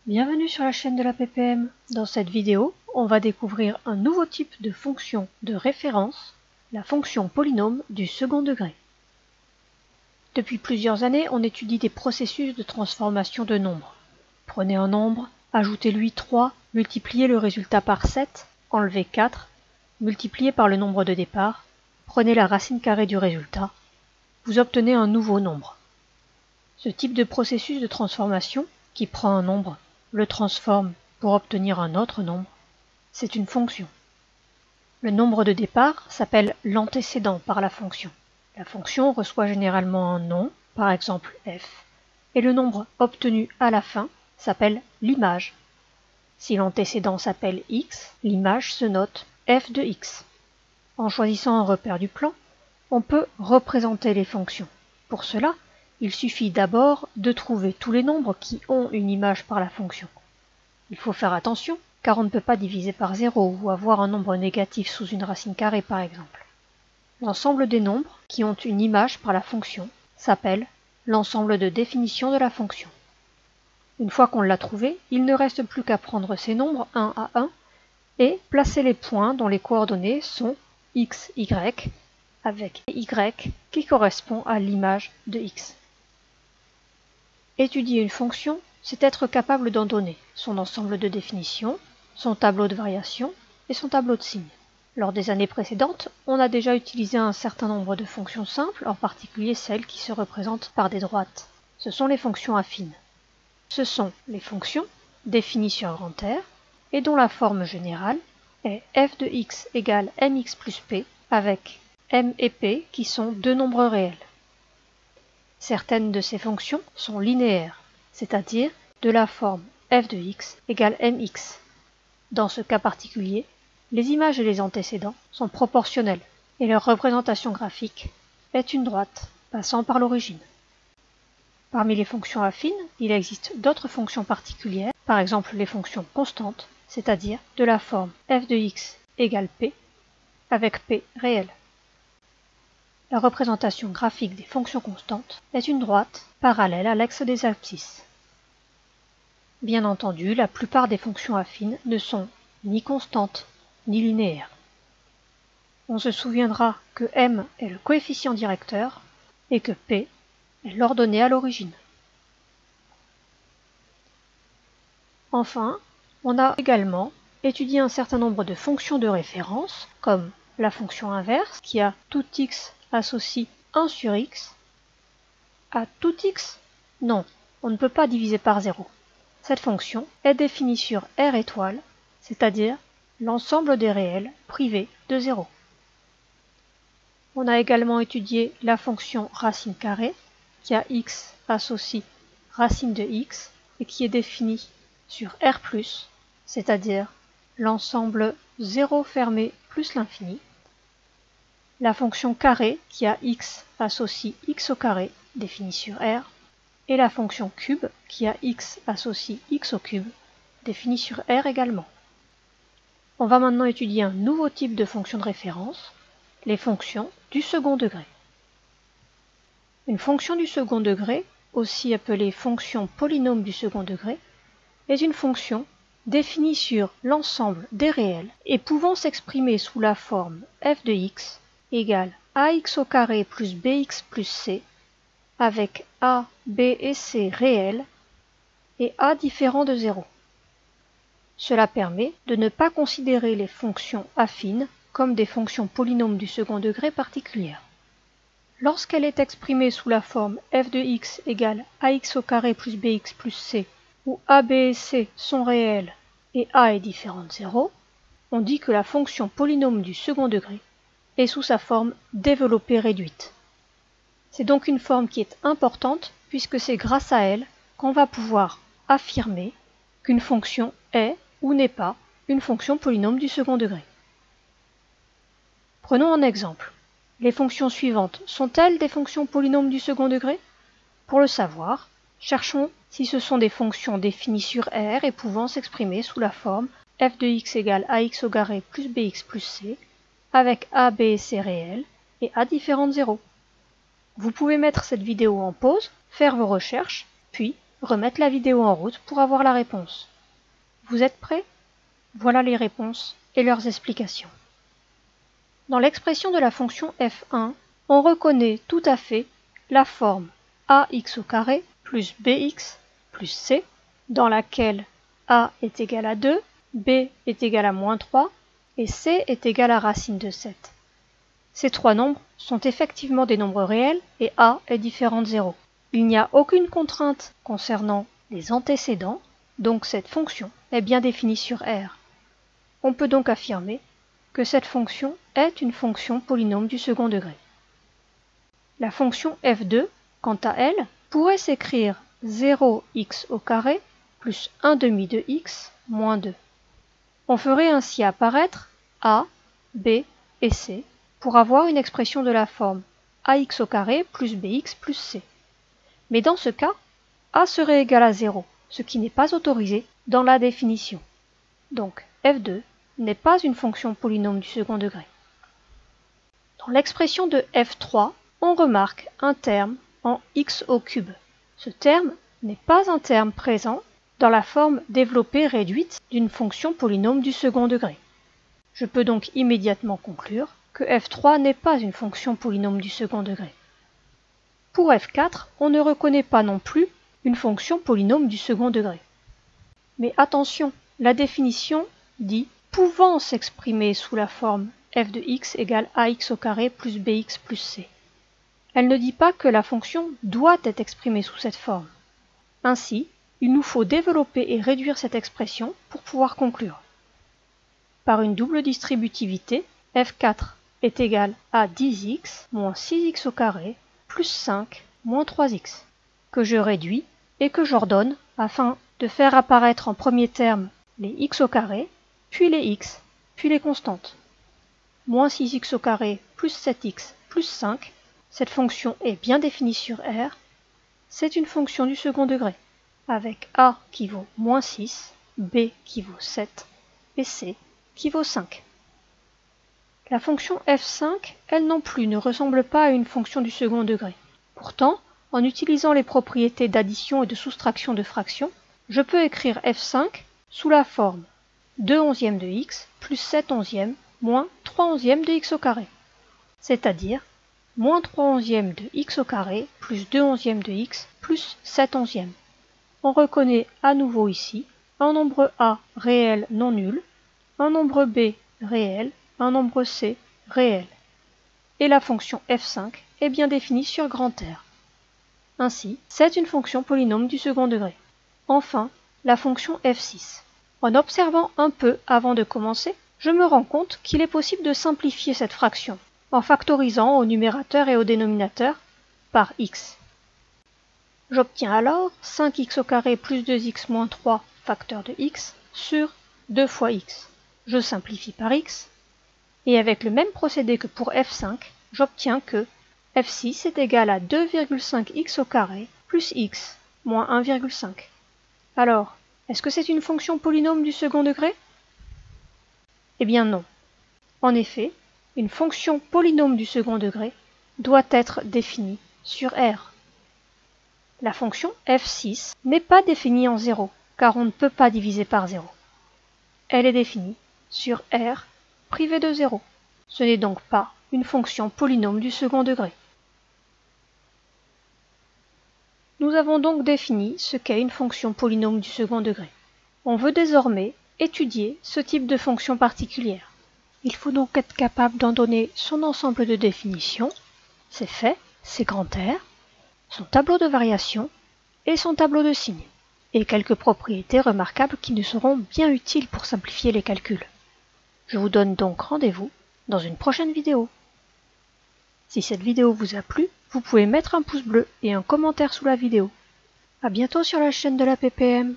Bienvenue sur la chaîne de la PPM. Dans cette vidéo, on va découvrir un nouveau type de fonction de référence, la fonction polynôme du second degré. Depuis plusieurs années, on étudie des processus de transformation de nombres. Prenez un nombre, ajoutez-lui 3, multipliez le résultat par 7, enlevez 4, multipliez par le nombre de départ, prenez la racine carrée du résultat, vous obtenez un nouveau nombre. Ce type de processus de transformation, qui prend un nombre, le transforme pour obtenir un autre nombre, c'est une fonction. Le nombre de départ s'appelle l'antécédent par la fonction. La fonction reçoit généralement un nom, par exemple f, et le nombre obtenu à la fin s'appelle l'image. Si l'antécédent s'appelle x, l'image se note f de x. En choisissant un repère du plan, on peut représenter les fonctions. Pour cela, il suffit d'abord de trouver tous les nombres qui ont une image par la fonction. Il faut faire attention, car on ne peut pas diviser par 0 ou avoir un nombre négatif sous une racine carrée par exemple. L'ensemble des nombres qui ont une image par la fonction s'appelle l'ensemble de définition de la fonction. Une fois qu'on l'a trouvé, il ne reste plus qu'à prendre ces nombres un à un et placer les points dont les coordonnées sont x, y, avec y qui correspond à l'image de x. Étudier une fonction, c'est être capable d'en donner son ensemble de définition, son tableau de variation et son tableau de signes. Lors des années précédentes, on a déjà utilisé un certain nombre de fonctions simples, en particulier celles qui se représentent par des droites. Ce sont les fonctions affines. Ce sont les fonctions définies sur grand R et dont la forme générale est f de x égale mx plus p avec m et p qui sont deux nombres réels. Certaines de ces fonctions sont linéaires, c'est-à-dire de la forme f de x égale mx. Dans ce cas particulier, les images et les antécédents sont proportionnels et leur représentation graphique est une droite passant par l'origine. Parmi les fonctions affines, il existe d'autres fonctions particulières, par exemple les fonctions constantes, c'est-à-dire de la forme f de x égale p avec p réel. La représentation graphique des fonctions constantes est une droite parallèle à l'axe des abscisses. Bien entendu, la plupart des fonctions affines ne sont ni constantes ni linéaires. On se souviendra que m est le coefficient directeur et que p est l'ordonnée à l'origine. Enfin, on a également étudié un certain nombre de fonctions de référence, comme la fonction inverse, qui a tout x associe 1 sur x. À tout x, non, on ne peut pas diviser par 0. Cette fonction est définie sur R étoile, c'est-à-dire l'ensemble des réels privés de 0. On a également étudié la fonction racine carrée, qui a x associe racine de x, et qui est définie sur R+, c'est-à-dire l'ensemble 0 fermé plus l'infini. La fonction carré qui a x associe x au carré, définie sur R, et la fonction cube qui a x associe x au cube, définie sur R également. On va maintenant étudier un nouveau type de fonction de référence, les fonctions du second degré. Une fonction du second degré, aussi appelée fonction polynôme du second degré, est une fonction définie sur l'ensemble des réels et pouvant s'exprimer sous la forme f de x égale ax au carré plus bx plus c, avec a, b et c réels et a différent de 0. Cela permet de ne pas considérer les fonctions affines comme des fonctions polynômes du second degré particulières. Lorsqu'elle est exprimée sous la forme f de x égale ax au carré plus bx plus c, où a, b et c sont réels et a est différent de 0, on dit que la fonction polynôme du second degré est sous sa forme développée réduite. C'est donc une forme qui est importante puisque c'est grâce à elle qu'on va pouvoir affirmer qu'une fonction est ou n'est pas une fonction polynôme du second degré. Prenons un exemple. Les fonctions suivantes sont-elles des fonctions polynômes du second degré? Pour le savoir, cherchons si ce sont des fonctions définies sur R et pouvant s'exprimer sous la forme f de x égale ax au carré plus bx plus c, avec a, b et c réels et a différent de 0. Vous pouvez mettre cette vidéo en pause, faire vos recherches, puis remettre la vidéo en route pour avoir la réponse. Vous êtes prêts? Voilà les réponses et leurs explications. Dans l'expression de la fonction f1, on reconnaît tout à fait la forme ax au carré plus bx plus c, dans laquelle a est égal à 2, b est égal à moins 3 et c est égal à racine de 7. Ces trois nombres sont effectivement des nombres réels et a est différent de 0. Il n'y a aucune contrainte concernant les antécédents, donc cette fonction est bien définie sur R. On peut donc affirmer que cette fonction est une fonction polynôme du second degré. La fonction f2, quant à elle, pourrait s'écrire 0x au carré plus 1 demi de x moins 2. On ferait ainsi apparaître a, b et c pour avoir une expression de la forme ax au carré plus bx plus c. Mais dans ce cas, a serait égal à 0, ce qui n'est pas autorisé dans la définition. Donc f2 n'est pas une fonction polynôme du second degré. Dans l'expression de f3, on remarque un terme en x au cube. Ce terme n'est pas un terme présent dans la forme développée réduite d'une fonction polynôme du second degré. Je peux donc immédiatement conclure que f3 n'est pas une fonction polynôme du second degré. Pour f4, on ne reconnaît pas non plus une fonction polynôme du second degré. Mais attention, la définition dit pouvant s'exprimer sous la forme f de x égale ax au carré plus bx plus c. Elle ne dit pas que la fonction doit être exprimée sous cette forme. Ainsi, il nous faut développer et réduire cette expression pour pouvoir conclure. Par une double distributivité, f4 est égal à 10x moins 6x au carré plus 5 moins 3x, que je réduis et que j'ordonne afin de faire apparaître en premier terme les x au carré, puis les x, puis les constantes. Moins 6x au carré plus 7x plus 5, cette fonction est bien définie sur R, c'est une fonction du second degré, avec a qui vaut moins 6, b qui vaut 7 et c qui vaut 5. La fonction f5, elle non plus, ne ressemble pas à une fonction du second degré. Pourtant, en utilisant les propriétés d'addition et de soustraction de fractions, je peux écrire f5 sous la forme 2 onzièmes de x plus 7 onzièmes moins 3 onzièmes de x au carré, c'est-à-dire moins 3 onzièmes de x au carré plus 2 onzièmes de x plus 7 onzièmes. On reconnaît à nouveau ici un nombre a réel non nul, un nombre b réel, un nombre c réel. Et la fonction f5 est bien définie sur grand R. Ainsi, c'est une fonction polynôme du second degré. Enfin, la fonction f6. En observant un peu avant de commencer, je me rends compte qu'il est possible de simplifier cette fraction en factorisant au numérateur et au dénominateur par x. J'obtiens alors 5x au carré plus 2x moins 3 facteur de x sur 2 fois x. Je simplifie par x, et avec le même procédé que pour f5, j'obtiens que f6 est égal à 2,5x au carré plus x moins 1,5. Alors, est-ce que c'est une fonction polynôme du second degré? Eh bien non. En effet, une fonction polynôme du second degré doit être définie sur R. La fonction f6 n'est pas définie en 0, car on ne peut pas diviser par 0. Elle est définie sur R privé de 0. Ce n'est donc pas une fonction polynôme du second degré. Nous avons donc défini ce qu'est une fonction polynôme du second degré. On veut désormais étudier ce type de fonction particulière. Il faut donc être capable d'en donner son ensemble de définitions, ses faits, ses grands R, son tableau de variation et son tableau de signes, et quelques propriétés remarquables qui nous seront bien utiles pour simplifier les calculs. Je vous donne donc rendez-vous dans une prochaine vidéo. Si cette vidéo vous a plu, vous pouvez mettre un pouce bleu et un commentaire sous la vidéo. À bientôt sur la chaîne de la PPM.